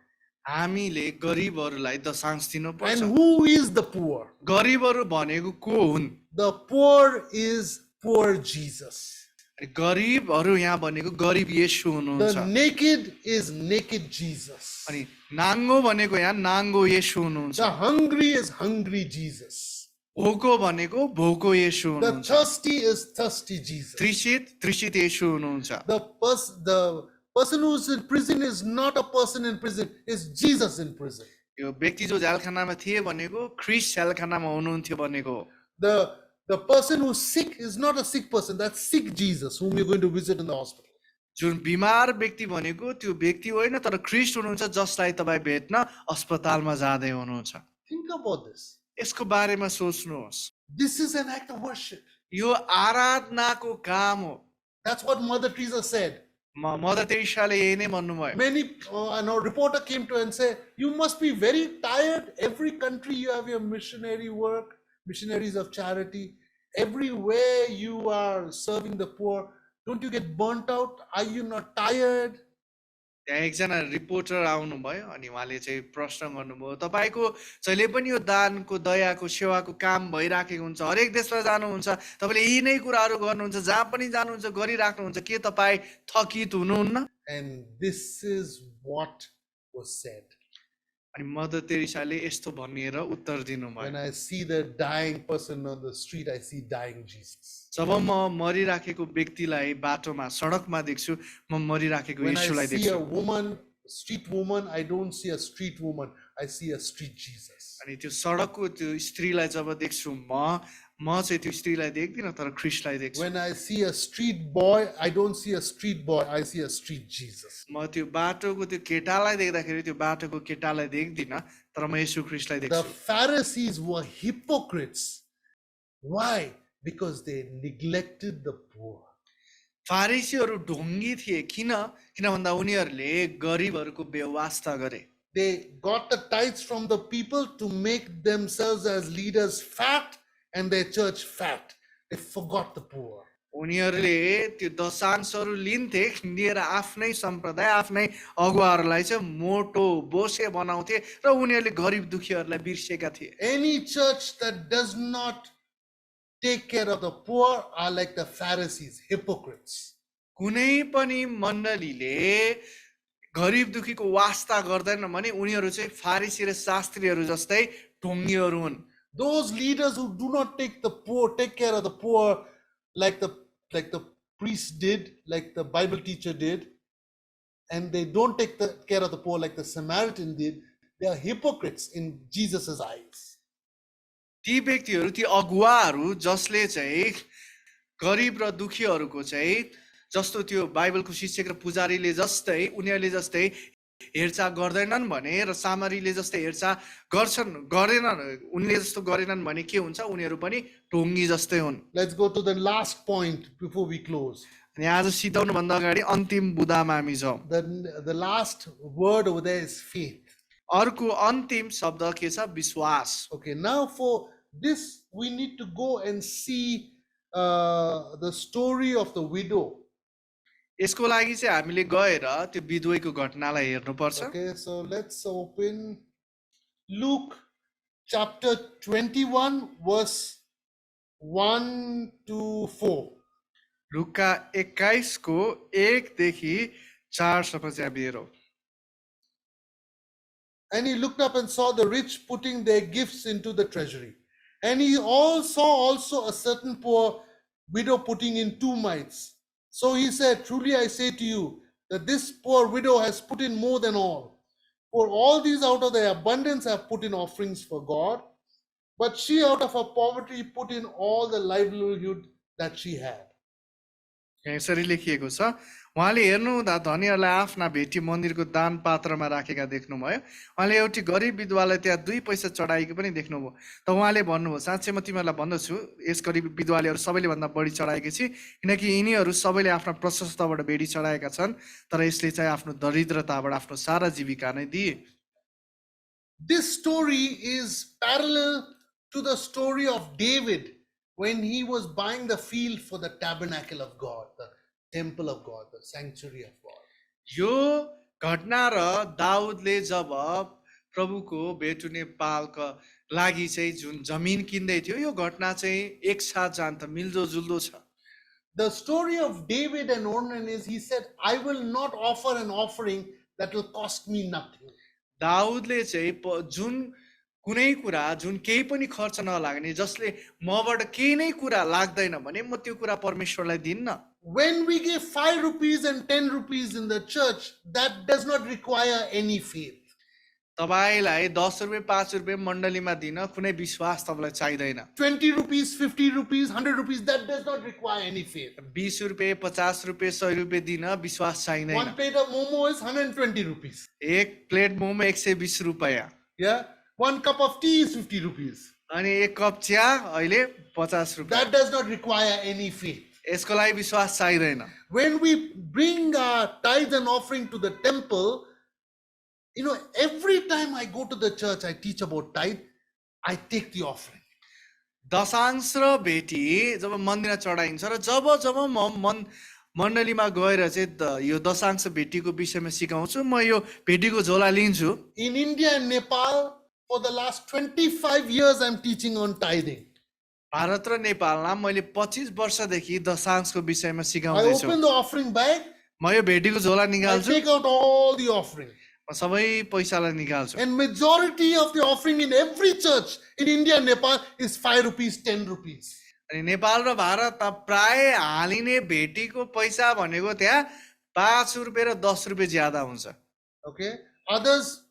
हामीले गरिबहरूलाई दशांश दिनुपर्छ। And who is the poor? गरिबहरू भनेको को हुन्? The poor is poor Jesus. अनि गरिबहरू यहाँ भनेको गरिब येशू हुनुहुन्छ। The naked is naked Jesus. अनि नाङ्गो भनेको यहाँ नाङ्गो येशू हुनुहुन्छ। The hungry is hungry Jesus. भोको भनेको भोको येशू The हुनुहुन्छ। thirsty is thirsty Jesus. Trishit येशू हुनुहुन्छ। The person who is in prison is not a person in prison, is Jesus in prison. यो व्यक्ति जो झ्यालखानामा थिए भनेको ख्रीष्ट झ्यालखानामा हुनुहुन्थ्यो भनेको। The person who's sick is not a sick person, that's sick Jesus whom you're going to visit in the hospital. जुन बिमार व्यक्ति भनेको त्यो व्यक्ति होइन, तर ख्रीष्ट हुनुहुन्छ जसलाई तपाईँ भेट्न अस्पतालमा जाँदै हुनुहुन्छ। Think about this. यसको बारेमा सोच्नुहोस्। This is an act of worship. यो आराधनाको काम हो। That's what Mother Teresa said. Mother तेरेसाले यही नै भन्नुभयो। Many, a reporter came to her and said, you must be very tired. Every country you have your missionary work, missionaries of charity. Everywhere you are serving the poor. Don't you get burnt out? Are you not tired? त्यहाँ एकजना reporter आउनुभयो अनि उहाँले चाहिँ प्रश्न गर्नुभयो, तपाईँको जहिले पनि यो दानको दयाको सेवाको काम भइराखेको हुन्छ, हरेक देशमा जानुहुन्छ, तपाईँले यही नै कुराहरू गर्नुहुन्छ, जहाँ पनि जानुहुन्छ गरिराख्नुहुन्छ, के तपाईँ थकित हुनुहुन्न? And this is what was said. अनि मदर तेरेसाले यस्तो भनिएर उत्तर दिनुभयो, When I see the dying person on the street, I see dying Jesus. जब म मरिराखेको व्यक्तिलाई बाटोमा सडकमा देख्छु, म मरिराखेको When I यीशुलाई see a देख्छु। woman, street woman, I don't see a street woman. I see a street Jesus. अनि त्यो सडकको त्यो स्त्रीलाई जब देख्छु म चाहिँ त्यो स्त्रीलाई देख्दिनँ, तर ख्रीष्टलाई देख्छु। When I see a street boy, I don't see a street boy. I see a street Jesus. म त्यो बाटोको त्यो केटालाई देख्दाखेरि त्यो बाटोको केटालाई देख्दिनँ, तर म येशू ख्रीष्टलाई The देख्छु। Pharisees were hypocrites. Why? Because they neglected the poor. फारिसीहरू ढोङ्गी थिए, किन भन्दा उनीहरूले गरिबहरूको बेवास्ता गरे। They got the tithes from the people to make themselves as leaders fat and their church fat. They forgot the poor. उनीहरूले त्यो दशांशहरू लिन्थे, लिएर आफ्नै सम्प्रदाय आफ्नै अगुवाहरूलाई चाहिँ मोटो बोसे बनाउँथे र उनीहरूले गरिब दुखीहरूलाई बिर्सेका थिए। Any church that does not take care of the poor are like the Pharisees, hypocrites. कुनै पनि मण्डलीले गरिब दुखीको वास्ता गर्दैन भने उनीहरू चाहिँ फारिसी र शास्त्रीहरू जस्तै ढोङ्गीहरू हुन्। Those leaders who do not take care of the poor, like the priest did, like the Bible teacher did, and they don't take care of the poor like the Samaritan did, they are hypocrites in Jesus' eyes. ती व्यक्तिहरू, ती अगुवाहरू जसले चाहिँ गरिब र दुखीहरूको चाहिँ जस्तो त्यो बाइबलको शिक्षक र पुजारीले जस्तै उनीहरूले जस्तै हेरचाह गर्दैनन् भने र सामरीले जस्तै हेरचाह गरेनन्, उनले जस्तो गरेनन् भने के हुन्छ, उनीहरू पनि ढोङ्गी जस्तै हुन्। Let's go to the last point before we close. अनि आज सिधाउनु भन्दा अगाडि अन्तिम बुदामा हामी जाउँ। The last word over there is faith. अर्को अन्तिम शब्द के छ? विश्वास। Okay, now for this we need to go and see the story of the widow. यसको लागि चाहिँ हामीले गएर त्यो विधुवैको घटनालाई हेर्नुपर्छ। Okay, so let's open Luke chapter 21 verse 1 to 4. लुका 21 को 1 देखि 4 सम्म चाहिँ हामी हेरौँ। And he looked up and saw the rich putting their gifts into the treasury. And he saw also a certain poor widow putting in 2 mites. So he said, truly I say to you, that this poor widow has put in more than all. For all these out of their abundance have put in offerings for God. But she out of her poverty put in all the livelihood that she had. यहाँ यसरी लेखिएको छ, उहाँले हेर्नुहुँदा धनीहरूलाई आफ्ना भेटी मन्दिरको दान पात्रमा राखेका देख्नुभयो। उहाँले एउटी गरिब विधवालाई त्यहाँ 2 पैसा चढाएको पनि देख्नुभयो। त उहाँले भन्नुभयो, साँच्चै म तिमीहरूलाई भन्दछु, यस गरिब विधवाले अरू सबैले भन्दा बढी चढाएकी छि, किनकि यिनीहरू सबैले आफ्ना प्रशस्तबाट भेटी चढाएका छन्, तर यसले चाहिँ आफ्नो दरिद्रताबाट आफ्नो सारा जीविका नै दिए। This story is parallel to the story of David when he was buying the field for the tabernacle of God, the temple of God, the sanctuary of God. यो घटना र दाउदले जब प्रभुको भेटुने पालका लागि चाहिँ जुन जमिन किन्दै थियो, यो घटना चाहिँ एकसाथ जान्छ, मिल्दो जुल्दो छ। The story of David and Ornan is he said, I will not offer an offering that will cost me nothing. दाउदले चाहिँ जुन कुनै कुरा जुन केही पनि खर्च नलाग्ने, जसले मबाट केही नै कुरा लाग्दैन भने म त्यो कुरा परमेश्वरलाई दिन्न। When we give 5 rupees and 10 rupees in the church, that does not require any faith. तपाईलाई 10 रुपैयाँ 5 रुपैयाँ मण्डलीमा दिन कुनै विश्वास तपाईलाई चाहिँदैन। 20 rupees, 50 rupees, 100 rupees, that does not require any faith. 20 रुपैयाँ 50 रुपैयाँ 100 रुपैयाँ दिन विश्वास चाहिँदैन। One plate of momo is 120 rupees. एक प्लेट मोमो 120 रुपैयाँ। Yeah. One cup of tea is 50 rupees. अनि एक कप चिया अहिले 50 रुपैयाँ। That does not require any faith. यसको लागि विश्वास चाहिँदैन। When we bring our tithe and offering to the temple, you know, every time I go to the church, I teach about tithe, I take the offering. दशांश र भेटी जब मन्दिरमा चढाइन्छ र जब जब म मण्डलीमा गएर चाहिँ यो दशांश भेटीको विषयमा सिकाउँछु, म यो भेटीको झोला लिन्छु। In India and Nepal, for the last 25 years, I'm teaching on tithing. Bharat र नेपालमा मैले 25 वर्षदेखि दशांशको विषयमा I सिकाउँदैछु। open the offering bag, म यो भेटीको झोला I निकाल्छु, take out all the offering. म सबै पैसालाई निकाल्छु। And majority of the offering in every church in India and Nepal is 5 rupees, 10 rupees. अनि नेपाल र भारतमा प्राय हालिने भेटीको पैसा भनेको त्यहाँ 5 रुपैयाँ र 10 रुपैयाँ ज्यादा हुन्छ। Okay. Others,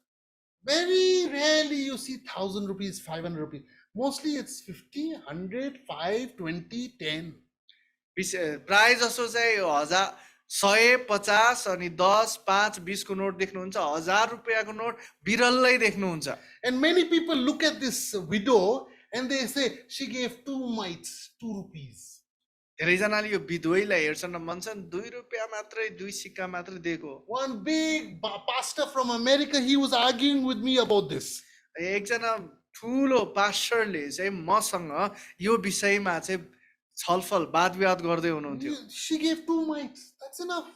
very rarely you see 1,000 rupees, 500 rupees. Mostly it's 50, 100, 5, 20, 10. प्राय जसो चाहिँ 1000, 100, 50 अनि 10, 5, 20 को नोट देख्नुहुन्छ, 1000 रुपैयाँको नोट बिरलै देख्नुहुन्छ। And many people look at this widow and they say, she gave 2 mites, 2 rupees. धेरैजनाले यो विधुवैलाई हेर्छन् र भन्छन् 2 रुपैयाँ मात्रै, 2 सिक्का मात्रै दिएको। One big pastor from America, he was arguing with me about this. एकजना ठुलो पास्टरले चाहिँ मसँग यो विषयमा चाहिँ छलफल वादविवाद गर्दै हुनुहुन्थ्यो। She gave 2 mites. That's enough.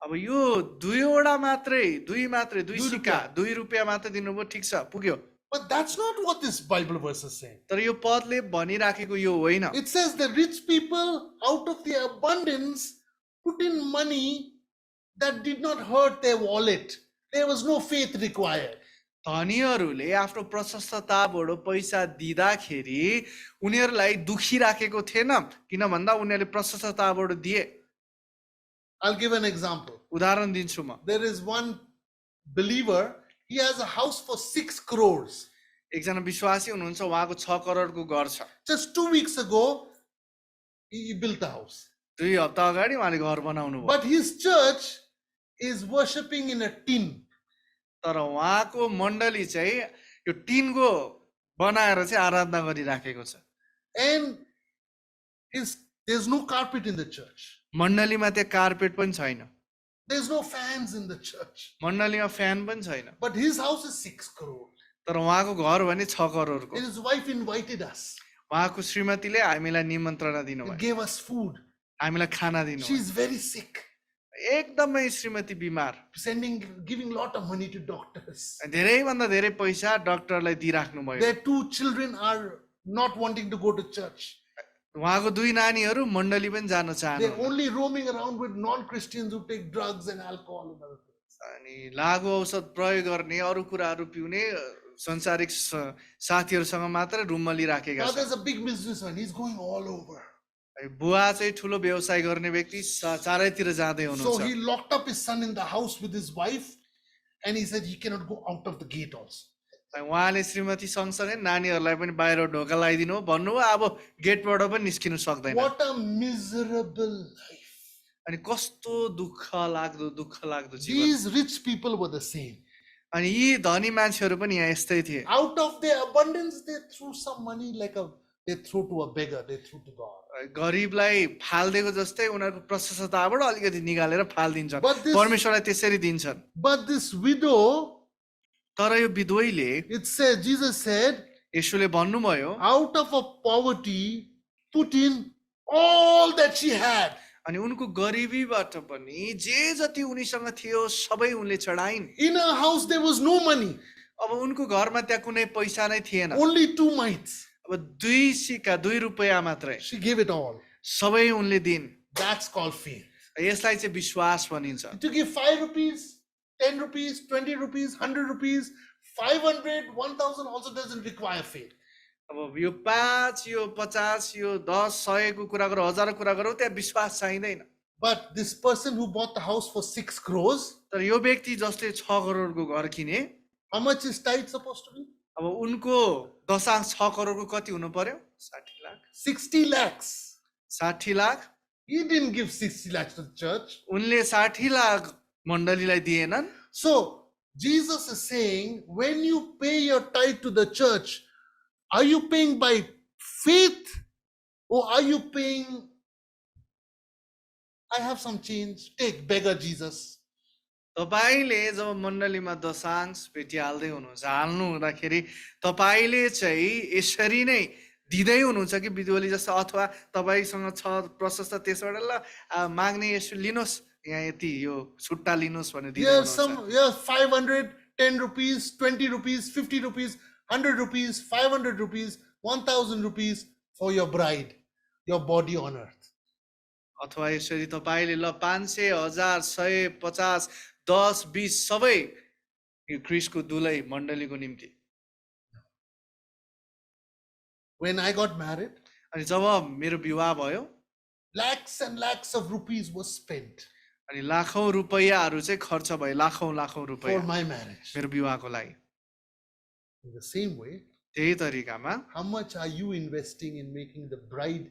अब यो 2 मात्रै, 2 सिक्का, 2 रुपैयाँ मात्रै दिनुभयो, ठिक छ, पुग्यो। But that's not what this Bible verse is saying. तर यो पदले भनिराखेको यो होइन। It says the rich people out of their abundance put in money that did not hurt their wallet. There was no faith required. धनीहरूले आफ्नो प्रशस्तताबाट पैसा दिँदाखेरि उनीहरूलाई दुखी राखेको थिएन, किन भन्दा उनीहरूले प्रशस्तताबाट दिए। I'll give an example. उदाहरण दिन्छु म। There is one believer, he has a house for 6 crores. एकजना विश्वासी हुनुहुन्छ, उहाँको 6 करोडको घर छ। Just 2 weeks ago, he built a house. 2 हप्ता अगाडि उहाँले घर बनाउनु भयो। But his church is worshipping in a tin. तर उहाँको मण्डली चाहिँ यो टिनको बनाएर चाहिँ आराधना गरिराखेको छ। And there's no carpet in the church. मण्डलीमा त्यहाँ कार्पेट पनि छैन, There's no fans in the church. मण्डलीमा फ्यान पनि छैन। But his house is 6 crore. तर उहाँको घर भने 6 करोडको। And his wife invited us. उहाँको श्रीमतीले हामीलाई निमन्त्रणा He दिनुभयो, gave us food. हामीलाई खाना दिनुभयो। She's very sick. एकदमै श्रीमती बिमार, Giving lot of money to doctors. धेरैभन्दा धेरै पैसा डाक्टरलाई दिइराख्नु भयो। Their 2 children are not wanting to go to church. उहाँको 2 नानीहरू मण्डली पनि जान They're चाहनु, only roaming around with non-Christians who take drugs and alcohol and other things. अनि लागु औषध प्रयोग गर्ने, अरू कुराहरू पिउने संसारिक साथीहरूसँग मात्र रुमली राखेका छन्। Father's a big businessman. He's going all over. बुवा चाहिँ ठुलो व्यवसाय गर्ने व्यक्ति, चारैतिर जाँदै So हुनुहुन्छ। he locked up his son in the house with his wife, and he said he cannot go out of the gate also. उहाँले श्रीमती सँगसँगै नानीहरूलाई पनि बाहिर ढोका लगाइदिनु, भन्नुभयो अब गेटबाट पनि निस्किनु सक्दैन। What a miserable life. अनि कस्तो दुःख लाग्दो जीवन। These rich people were the same. अनि यी धनी मान्छेहरू पनि यहाँ यस्तै थिए। Out of their abundance, they threw some money they threw to a beggar, they threw to God. गरिबलाई फाल्दिएको जस्तै उनीहरूको प्रशस्तताबाट अलिकति निकालेर फालिदिन्छन्, But परमेश्वरलाई त्यसरी दिन्छन्। this widow, तर यो विधवैले, it said, Jesus said, यसुले भन्नुभयो, out of a poverty, put in all that she had. अनि उनको गरिबीबाट पनि जे जति उनीसँग थियो सबै उनले चढाइन्। In her house, there was no money, अब उनको घरमा त्यहाँ कुनै पैसा नै थिएन, only 2 mites. अब 2 सिक्का 2 रुपैयाँ मात्रै, She gave it all. सबै उनले दिन्। That's called faith. यसलाई चाहिँ विश्वास भनिन्छ। To give 5 rupees, 10 rupees, 20 rupees, 100 rupees, 500, 1000 also doesn't require faith. अब यो 5, यो 50, यो 10, 100 को कुरा गरौँ, 1000 कुरा गरौँ, त्यहाँ विश्वास चाहिँदैन। But this person who bought the house for 6 crores, तर यो व्यक्ति जसले 6 करोडको घर किने, how much is tithe supposed to be? अब उनको दशांश 6 करोडको कति हुनु पर्यो? 60 lakh. 60 lakhs. 60 lakh. He didn't give 60 lakhs to the church. उनले 60 लाख मण्डलीलाई दिएनन्। So, Jesus is saying, when you pay your tithe to the church, are you paying by faith or are you paying, I have some change, take beggar Jesus? तपाईले जब मण्डलीमा दशांश पेटी हाल्दै हुनुहुन्छ, हाल्नु हुँदाखेरि तपाईले चाहिँ यसरी नै दिँदै हुनुहुन्छ कि विधुवली जस्तो, अथवा तपाईसँग छ प्रशस्त त्यसबाट ल माग्ने यसो लिनुहोस्, यहाँ यति यो छुट्टा लिनुहोस् भनेर दिँदै हुनुहुन्छ। Yes, 500, 10 rupees, 20 rupees, 50 rupees, 100 rupees, 500 rupees, 1000 rupees for your bride, your body on earth. अथवा यसरी तपाईले ल 500, 1000, 100, 50, 10, 20 सबै यो क्रिस्टको दुलै मण्डलीको निम्ति। When I got married, अनि जब मेरो विवाह भयो, lakhs and lakhs of rupees was spent अनि लाखौं रुपैयाँहरू चाहिँ खर्च भयो, लाखौं for रुपैयाँ my marriage. मेरो विवाहको लागि। In the same way, त्यही तरिकामा how much are you investing in making the bride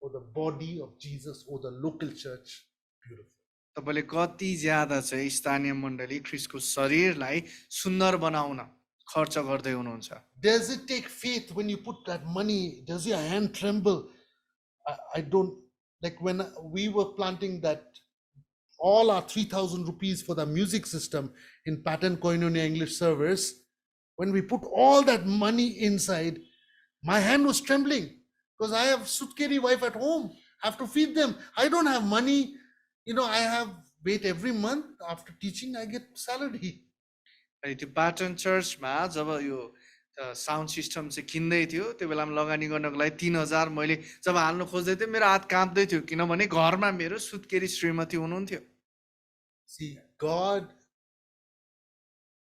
or the body of Jesus or the local church beautiful? तपाईले कति ज्यादा चाहिँ स्थानीय मण्डली ख्रीष्टको शरीरलाई सुन्दर बनाउन खर्च गर्दै हुनुहुन्छ? Does it take faith when you put that money? Does your hand tremble? I don't, like when we were planting that, all our 3,000 rupees for the music system in Pattern Koinonia English service, when we put all that money inside, my hand was trembling because I have Sutkeri wife at home. I have to feed them. I don't have money. I have wait every month after teaching, I get salary. अनि त्यो pattern चर्चमा जब यो sound system चाहिँ किन्दै थियो, त्यो बेलामा लगानी गर्नको लागि 3000 मैले जब हाल्नु खोज्दै थिएँ, मेरो हात काँप्दै थियो, किनभने घरमा मेरो सुत्केरी श्रीमती हुनुहुन्थ्यो। See, God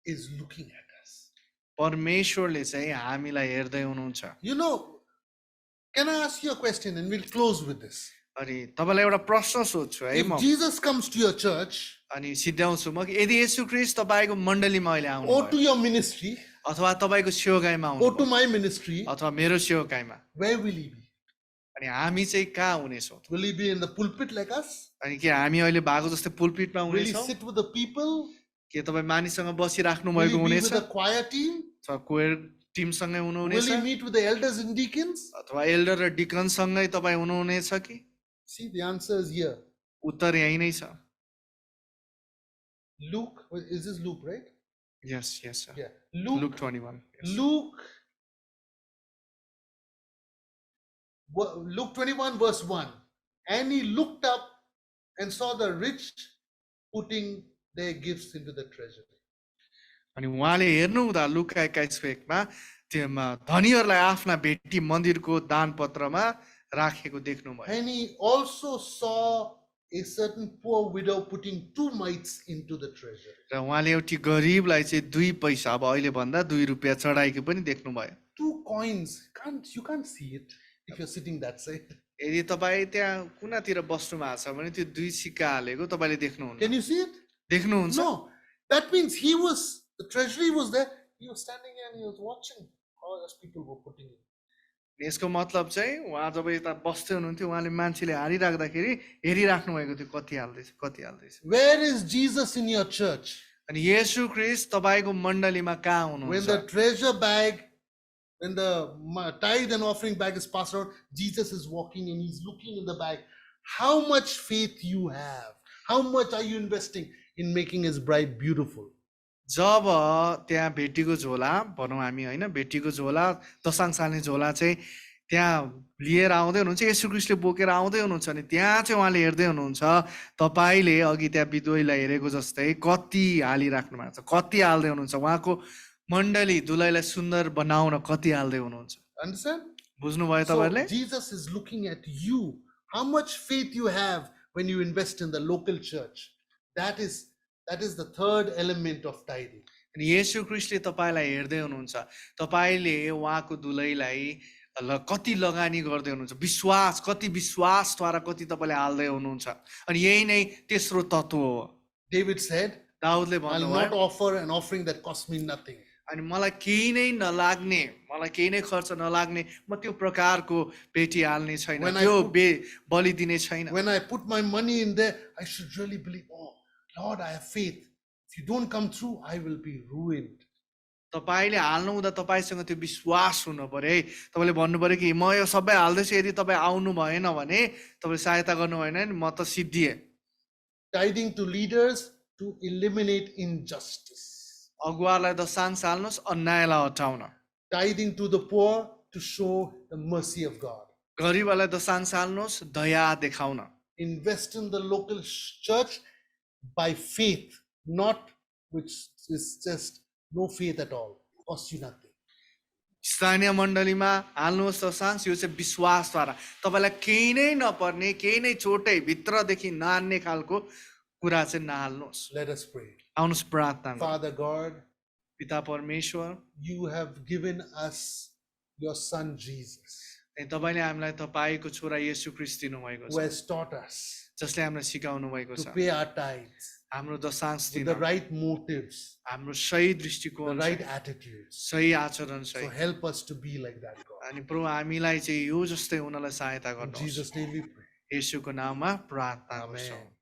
is looking at us. परमेश्वरले चाहिँ हामीलाई हेर्दै हुनुहुन्छ। Can I ask you a question and we'll close with this? अनि तपाईलाई एउटा प्रश्न सोध्छु है म। If Jesus comes to your church, अनि सिद्ध्याउँछु म कि यदि येशू ख्रीष्ट तपाईको मण्डलीमा अहिले आउनु or to your ministry, अथवा तपाईको सेवकाईमा आउनु or to my ministry, अथवा मेरो सेवकाईमा, where will he be? अनि हामी चाहिँ कहाँ हुनेछौँ? Will he be in the pulpit like us? अनि के हामी अहिले भएको जस्तै पुलपिटमा Will he हुनेछौँ? sit with the people? के तपाईँ मानिससँग बसिराख्नु Will he भएको be हुनेछ? with the choir team? अथवा कोयर टिमसँगै Will हुनुहुनेछ? he meet with the elders and deacons? अथवा एल्डर र डिकनसँगै तपाईँ हुनुहुनेछ कि? See, the answer is here. उत्तर यही नै छ। Luke, is this Luke, right? Yes, sir. Yeah. Luke 21. Yes. Luke 21 verse 1. And he looked up and saw the rich putting their gifts into the treasury. अनि उहाँले हेर्नु हुँदा लुका 21 त्यो धनीहरूलाई आफ्ना भेटी मन्दिरको दान पत्रमा राखेको देख्नुभयो। And he also saw a certain poor widow putting 2 mites into the treasury. र उहाँले एउटी गरिबलाई चाहिँ 2 पैसा, अब अहिले भन्दा 2 रुपैयाँ चढाएको पनि देख्नुभयो। 2 coins. You can't see it if you're sitting that side. यदि तपाईँ त्यहाँ कुनातिर बस्नु भएको छ भने त्यो 2 सिक्का हालेको तपाईले देख्नुहुन्न। Can you see it? देख्नुहुन्छ? No. That means the treasury was there. He was standing there and he was watching how those people were putting in. यसको मतलब चाहिँ उहाँ जब यता बस्दै हुनुहुन्थ्यो उहाँले मान्छेले हालिराख्दाखेरि हेरिराख्नु भएको थियो कति हाल्दैछ कति हाल्दैछ। Where is Jesus in your church? अनि येशू ख्रीष्ट तपाईँको मण्डलीमा कहाँ When हुनुहुन्छ? the treasure bag, when the tithe and offering bag is passed out, Jesus is walking and he's looking in the bag. How much faith you have? How much are you investing in making his bride beautiful? जब त्यहाँ भेटीको झोला भनौँ हामी होइन, भेटीको झोला दशांश हाल्ने झोला चाहिँ त्यहाँ लिएर आउँदै हुनुहुन्छ, येशू ख्रीष्टले बोकेर आउँदै हुनुहुन्छ अनि त्यहाँ चाहिँ उहाँले हेर्दै हुनुहुन्छ तपाईँले अघि त्यहाँ बिधुवैलाई हेरेको जस्तै कति हालिराख्नु भएको छ, कति हाल्दै हुनुहुन्छ, उहाँको मण्डली दुलैलाई सुन्दर बनाउन कति हाल्दै हुनुहुन्छ। Understand? बुझ्नुभयो So तपाईँले? Jesus is looking at you. How much faith you have when you invest in the local church. That is the third element of tithing. अनि येशू ख्रीष्टले तपाईँलाई हेर्दै हुनुहुन्छ, तपाईँले उहाँको दुलैलाई कति लगानी गर्दै हुनुहुन्छ, विश्वास कति विश्वासद्वारा कति तपाईँले हाल्दै हुनुहुन्छ। अनि यही नै तेस्रो तत्त्व हो। David said, दाउदले I'll भन्नुभयो not offer an offering that costs me nothing. अनि मलाई केही नै नलाग्ने, मलाई केही नै खर्च नलाग्ने म त्यो प्रकारको भेटी हाल्ने छैन, When I त्यो put- बलि दिने छैन। When I put my money in there, I should really believe, oh, Lord, I have faith. If you don't come through, I will be ruined. तपाईँले हाल्नु हुँदा तपाईँसँग त्यो विश्वास हुनु पर्यो है। तपाईँले भन्नु पर्यो कि म यो सबै हाल्दैछु, यदि तपाईँ आउनु भएन भने, तपाईँले सहायता गर्नु भएन भने म त सिद्धिएँ। Tithing to leaders to eliminate injustice. अगुवालाई दशांश हाल्नुहोस् अन्यायलाई हटाउन, Tithing to the poor to show the mercy of God. गरिबलाई दशांश हाल्नुहोस् दया देखाउन। Invest in the local church by faith, not which is just no faith at all. Costs you nothing. स्थानीय मण्डलीमा हाल्नुहोस् दशांश, यो चाहिँ विश्वासद्वारा तपाईँलाई केही नै नपर्ने, केही नै चोटै भित्रदेखि नहान्ने खालको कुरा चाहिँ नहाल्नुहोस्। Let us pray. आउनुहोस् प्रार्थना गरौँ। Father God, पिता परमेश्वर, you have given us your son Jesus, तपाईँले हामीलाई तपाईँको छोरा येशू ख्रीष्ट दिनुभएको who छ, has taught us जसले हामीलाई सिकाउनु भएको to छ pay our tithes हाम्रो दशांश with दिन, the right motives, हाम्रो सही the दृष्टिकोण, right attitudes. सही आचरण So सही। help us to be like that, God. अनि प्रभु हामीलाई चाहिँ यो जस्तै हुनलाई सहायता In गर्नुहोस्। Jesus' name we pray. येशूको नाममा प्रार्थना गर्छौँ। Amen.